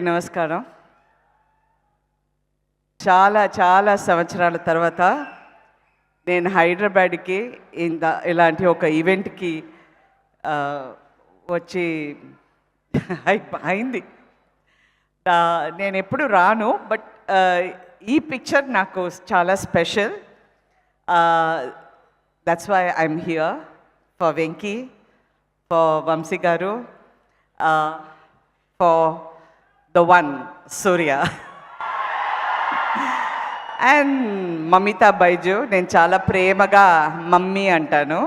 నమస్కారం. చాలా చాలా సంవత్సరాల తర్వాత నేను హైదరాబాద్కి ఇలాంటి ఒక ఈవెంట్కి వచ్చి అయింది. నేను ఎప్పుడు రాను, బట్ ఈ పిక్చర్ నాకు చాలా special. That's why I'm here for Venky, for Vamsi garu, for the one, Surya. And Mamitha Baiju, నేను చాలా ప్రేమగా మమ్మీ అంటాను.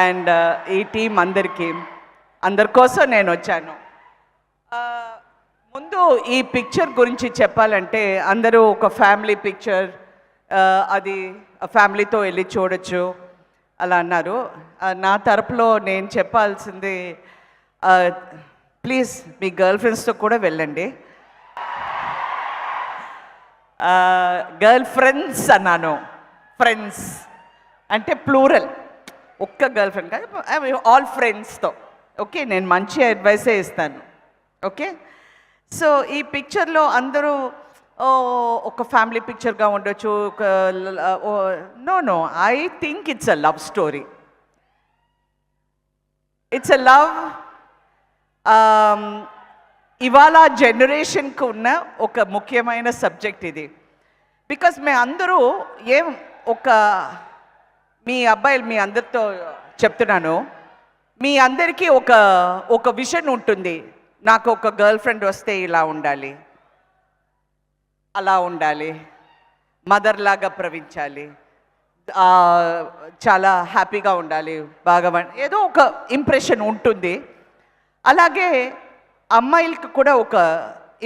అండ్ ఈ టీం అందరి కోసం నేను వచ్చాను. ముందు ఈ పిక్చర్ గురించి చెప్పాలంటే, అందరూ ఒక ఫ్యామిలీ పిక్చర్, అది ఫ్యామిలీతో వెళ్ళి చూడొచ్చు అలా అన్నారు. నా తరపులో నేను చెప్పాల్సింది, ప్లీజ్ మీ గర్ల్ ఫ్రెండ్స్తో కూడా వెళ్ళండి. గర్ల్ ఫ్రెండ్స్ అన్నాను, ఫ్రెండ్స్ అంటే ప్లూరల్, ఒక్క గర్ల్ ఫ్రెండ్ కాదు, ఆల్ ఫ్రెండ్స్తో. ఓకే, నేను మంచి అడ్వైసే ఇస్తాను. ఓకే, సో ఈ పిక్చర్లో అందరూ ఒక ఫ్యామిలీ పిక్చర్గా ఉండొచ్చు. No, I think it's a love story. It's a love. ఇవాళ జనరేషన్కి ఉన్న ఒక ముఖ్యమైన సబ్జెక్ట్ ఇది. బికాస్ అందరూ మీ అబ్బాయిలు, మీ అందరితో చెప్తున్నాను, మీ అందరికీ ఒక విజన్ ఉంటుంది. నాకు ఒక గర్ల్ ఫ్రెండ్ వస్తే ఇలా ఉండాలి, అలా ఉండాలి, మదర్ లాగా ప్రవహించాలి, చాలా హ్యాపీగా ఉండాలి, బాగా ఏదో ఒక ఇంప్రెషన్ ఉంటుంది. అలాగే అమ్మాయిలకి కూడా ఒక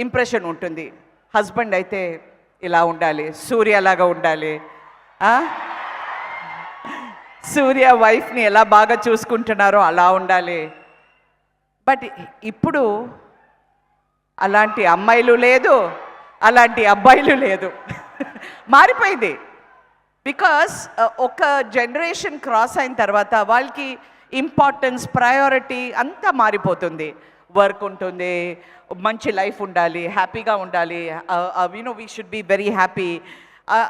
ఇంప్రెషన్ ఉంటుంది. హస్బెండ్ అయితే ఇలా ఉండాలి, సూర్యలాగా ఉండాలి, సూర్య వైఫ్ని ఎలా బాగా చూసుకుంటున్నారో అలా ఉండాలి. బట్ ఇప్పుడు అలాంటి అమ్మాయిలు లేదు, అలాంటి అబ్బాయిలు లేదు, మారిపోయింది. బికాస్ ఒక జనరేషన్ క్రాస్ అయిన తర్వాత వాళ్ళకి ఇంపార్టెన్స్, ప్రయారిటీ అంతా మారిపోతుంది. వర్క్ ఉంటుంది, మంచి లైఫ్ ఉండాలి, హ్యాపీగా ఉండాలి, we should be very happy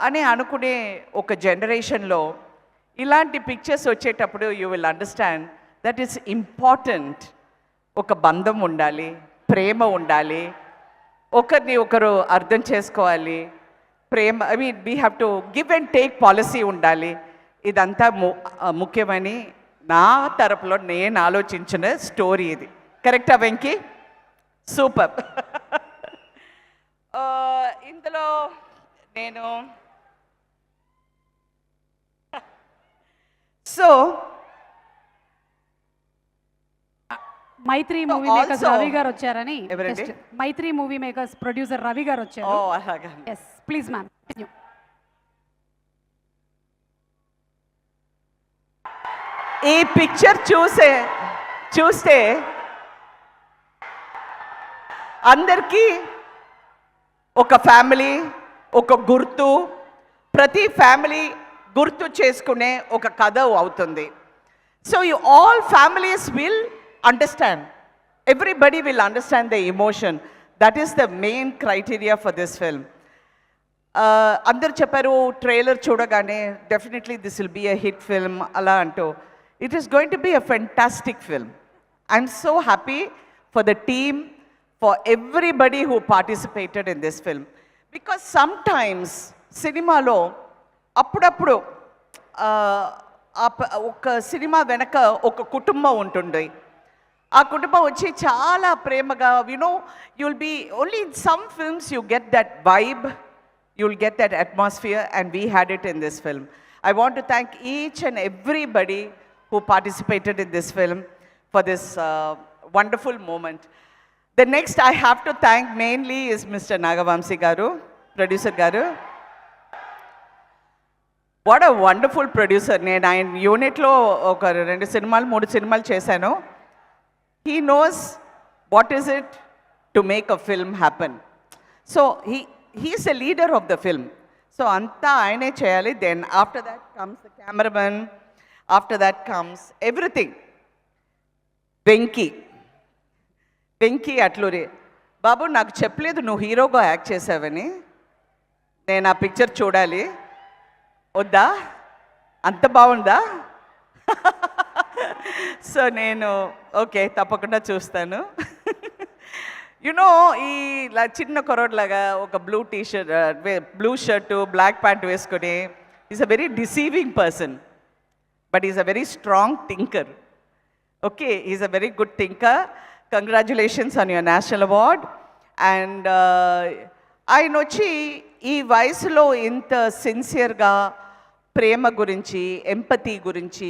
అని అనుకునే ఒక జనరేషన్లో ఇలాంటి పిక్చర్స్ వచ్చేటప్పుడు you will understand that is important. ఒక బంధం ఉండాలి, ప్రేమ ఉండాలి, ఒకరిని ఒకరు అర్థం చేసుకోవాలి, ప్రేమ, we have to give and take policy ఉండాలి. ఇదంతా ముఖ్యమని నా తరపులో నేను ఆలోచించిన స్టోరీ ఇది. కరెక్టా వెంకీ? సూపర్. ఇందులో నేను మైత్రి మూవీ మేకర్స్ రవి గారు వచ్చారని. మైత్రి మూవీ మేకర్స్ ప్రొడ్యూసర్ రవి గారు వచ్చారు. Please ma'am. ఈ పిక్చర్ చూస్తే అందరికీ ఒక ఫ్యామిలీ, ఒక గుర్తు, ప్రతి ఫ్యామిలీ గుర్తు చేసుకునే ఒక కథ అవుతుంది. So all families will understand, everybody will understand the emotion. That is the main criteria for this film. అందరు చెప్పారు ట్రైలర్ చూడగానే definitely this will be a hit film అలా అంటూ. It is going to be a fantastic film. I'm so happy for the team, for everybody who participated in this film. Because sometimes సినిమాలో అప్పుడప్పుడు ఒక cinema వెనక ఒక కుటుంబం ఉంటుంది. ఆ కుటుంబం వచ్చి చాలా ప్రేమగా, you'll be only in some films you get that vibe, you'll get that atmosphere, and we had it in this film. I want to thank each and everybody who participated in this film for this wonderful moment. The next I have to thank mainly is Mr. Nagavamsi garu, producer garu. What a wonderful producer. నేను ఆయన యూనిట్లో ఒక 2 సినిమాలు 3 సినిమాలు చేశాను. He knows what is it to make a film happen. So he is a leader of the film. So అంతా ఆయనే చేయాలి. Then after that comes the cameraman. After that comes everything. Venky. Venky Atluri, బాబు నాకు చెప్పలేదు నువ్వు హీరోగా యాక్ట్ చేసావని, నేను ఆ పిక్చర్ చూడాలి, వద్దా, అంత బాగుందా? సో నేను ఓకే తప్పకుండా చూస్తాను. యునో ఈ చిన్న కొరడ్లాగా ఒక blue T-shirt, blue shirt, black pant వేసుకొని is a very deceiving person, but is a very strong thinker. Okay, is a very good thinker. Congratulations on your national award. And ఆయన వచ్చి ఈ వయసులో ఇంత సిన్సియర్గా ప్రేమ గురించి, ఎంపతి గురించి,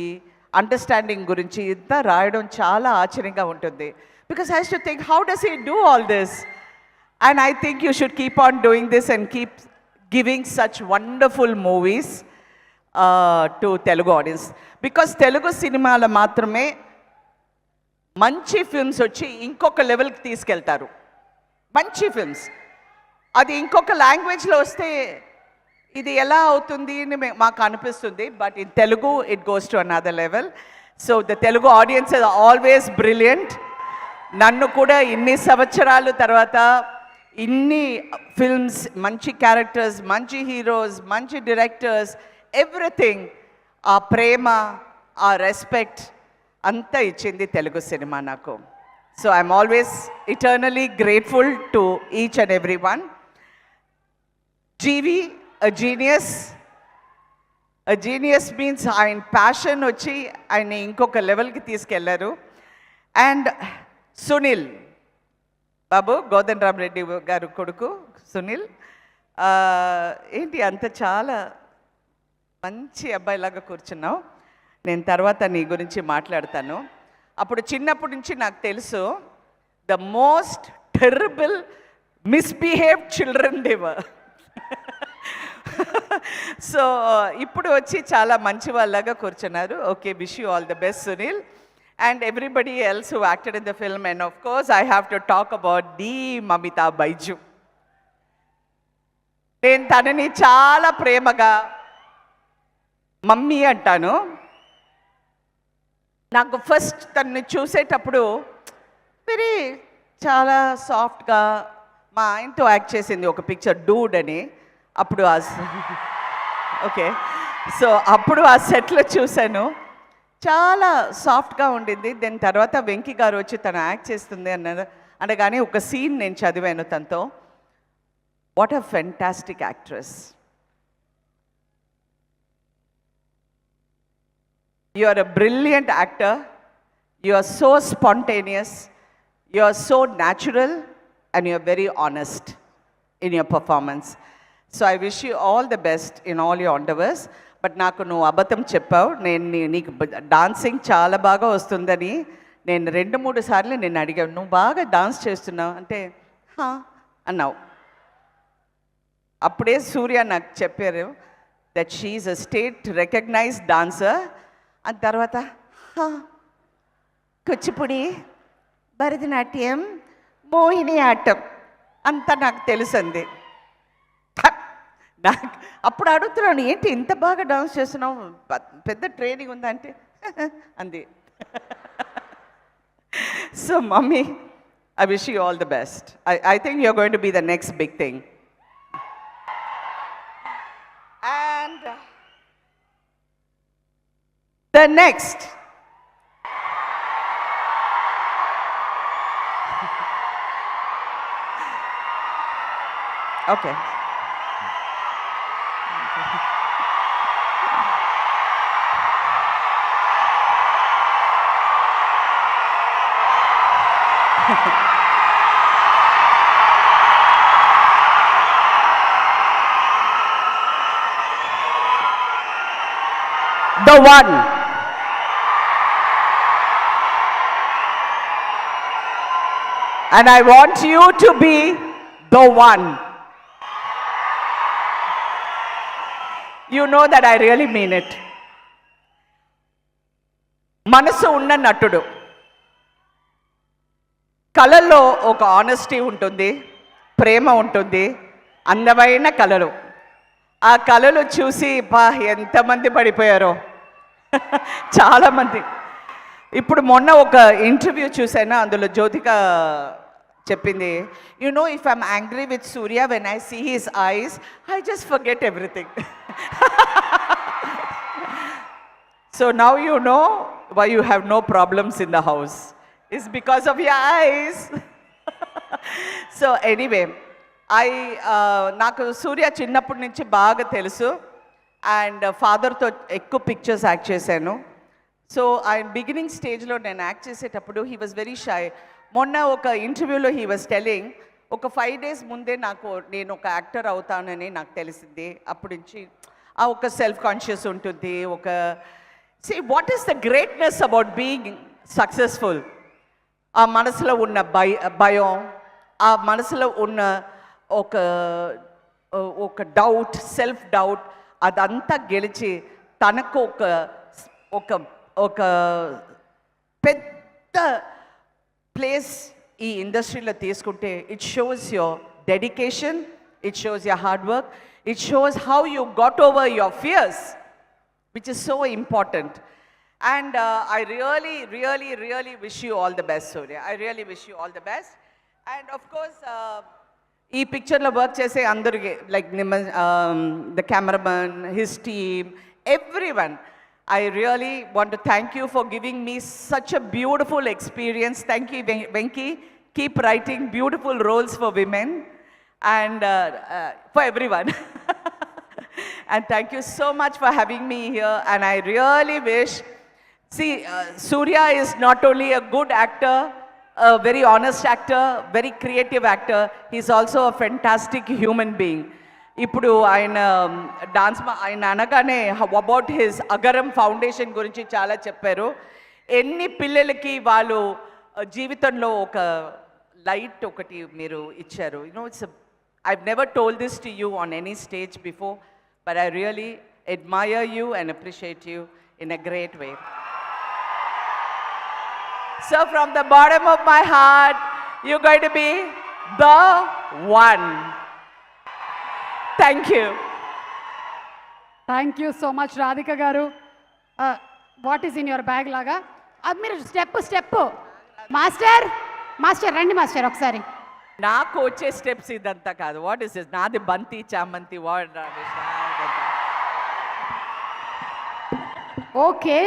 అండర్స్టాండింగ్ గురించి ఇంత రాయడం చాలా ఆశ్చర్యంగా ఉంటుంది. Because I have to think how does he do all this? And I think you should keep on doing this and keep giving such wonderful movies to Telugu audience. Because Telugu సినిమాలో మాత్రమే మంచి ఫిల్మ్స్ వచ్చి ఇంకొక లెవెల్కి తీసుకెళ్తారు. మంచి ఫిల్మ్స్ అది ఇంకొక లాంగ్వేజ్లో వస్తే ఇది ఎలా అవుతుంది అని మాకు అనిపిస్తుంది. But in Telugu it goes to another level. So the Telugu audience is always brilliant. నన్ను కూడా ఇన్ని సంవత్సరాల తర్వాత ఇన్ని ఫిల్మ్స్, మంచి క్యారెక్టర్స్, మంచి హీరోస్, మంచి డైరెక్టర్స్, ఎవ్రీథింగ్, ఆ ప్రేమ, ఆ రెస్పెక్ట్ అంతా ఇచ్చింది తెలుగు సినిమా నాకు. So I'm always eternally grateful to each and every one. G V a genius means ఆయన ప్యాషన్ వచ్చి ఆయన ఇంకొక లెవెల్కి తీసుకెళ్లారు. అండ్ సునీల్ బాబు, గోదన్ రామ్ రెడ్డి గారు కొడుకు సునీల్, ఏంటి అంత చాలా మంచి అబ్బాయిలాగా కూర్చున్నావు. నేను తర్వాత నీ గురించి మాట్లాడతాను. అప్పుడు చిన్నప్పటి నుంచి నాకు తెలుసు the most terrible misbehaved children they were. So ఇప్పుడు వచ్చి చాలా మంచి వాళ్ళగా కూర్చున్నారు. Okay, wish you all the best Sunil and everybody else who acted in the film. And of course I have to talk about the Mamitha Baiju. నేను తనని చాలా ప్రేమగా మమ్మీ అంటాను. నాకు ఫస్ట్ తనని చూసేటప్పుడు వెరీ చాలా సాఫ్ట్గా, మా ఆయనతో యాక్ట్ చేసింది ఒక పిక్చర్ డూడ్ అని. అప్పుడు ఓకే, సో అప్పుడు ఆ సెట్లో చూశాను, చాలా సాఫ్ట్గా ఉండింది. దాని తర్వాత వెంకీ గారు వచ్చి తను యాక్ట్ చేస్తుంది అనగానే ఒక సీన్ నేను చదివాను తనతో. What a fantastic actress. You are a brilliant actor. You are so spontaneous, you are so natural and you are very honest in your performance. So I wish you all the best in all your endeavours. But నాకు నువ్వు అబద్ధం చెప్పావు. నేను నీకు dancing చాలా బాగా వస్తుందని నేను 2-3 సార్లు నేను అడిగాను, నువ్వు బాగా డాన్స్ చేస్తున్నావు అంటే అన్నావు. అప్పుడే సూర్య నాకు చెప్పారు that she is a state recognized dancer. ఆ తర్వాత కూచిపూడి, భరతనాట్యం, మోహిని ఆటం అంతా నాకు తెలుసంది. నాకు అప్పుడు అడుగుతున్నాను, ఏంటి ఇంత బాగా డాన్స్ చేస్తున్నావు, పెద్ద ట్రైనింగ్ ఉందా అంటే అంది. So mummy, I wish you all the best. I think you are going to be the next big thing. And the next okay, the one. And I want you to be the one. You know that I really mean it. మనసు ఉన్న నటుడు. కళల్లో ఒక honesty ఉంటుంది, ప్రేమ ఉంటుంది, అందమైన కళలు. ఆ కళలు చూసి ఎంతమంది పడిపోయారో చాలామంది. ఇప్పుడు మొన్న ఒక ఇంటర్వ్యూ చూసాను, అందులో జ్యోతిక చెప్పింది, you know if I'm angry with Suriya when I see his eyes I just forget everything. So now you know why you have no problems in the house is because of your eyes. So anyway నాకు సూర్య చిన్నప్పటి నుంచి బాగా తెలుసు and ఫాదర్తో ఎక్కువ pictures act చేశాను. సో ఆయన బిగినింగ్ స్టేజ్లో నేను యాక్ట్ చేసేటప్పుడు హీ వాజ్ వెరీ షై. మొన్న ఒక ఇంటర్వ్యూలో హీ వాజ్ టెలింగ్, ఒక 5 days ముందే నేను ఒక యాక్టర్ అవుతానని నాకు తెలిసింది. అప్పటి నుంచి ఆ ఒక సెల్ఫ్ కాన్షియస్ ఉంటుంది. ఒక what is the greatness about being successful? ఆ మనసులో ఉన్న భయం, ఆ మనసులో ఉన్న ఒక డౌట్, సెల్ఫ్ డౌట్, అదంతా గెలిచి తనకు ఒక పెద్ద ప్లేస్ ఈ ఇండస్ట్రీలో తీసుకుంటే it shows your dedication, it shows your hard work, it shows how you got over your fears, which is so important. And I really wish you all the best, Surya. I really wish you all the best. And of course, ఈ పిక్చర్లో work చేసే అందరికి, like the cameraman, his team, everyone, I really want to thank you for giving me such a beautiful experience. Thank you, Venki. Keep writing beautiful roles for women and for everyone. And thank you so much for having me here. And I really wish, Surya is not only a good actor, a very honest actor, very creative actor, he's also a fantastic human being. ఇప్పుడు ఆయన ఆయన అనగానే about his Agaram foundation గురించి చాలా చెప్పారు. ఎన్ని పిల్లలకి వాళ్ళు జీవితంలో ఒక లైట్ ఒకటి మీరు ఇచ్చారు. I've never told this to you on any stage before, but I really admire you and appreciate you in a great way. So from the bottom of my heart, you're going to be the one. Thank you. Thank you so much Radhika garu. What is in your bag లాగా? అది మీరు step master రండి master ఒకసారి. నాకు వచ్చే steps ఇదంతా కాదు. What is this? నాది బంతి చామంతి. ఓకే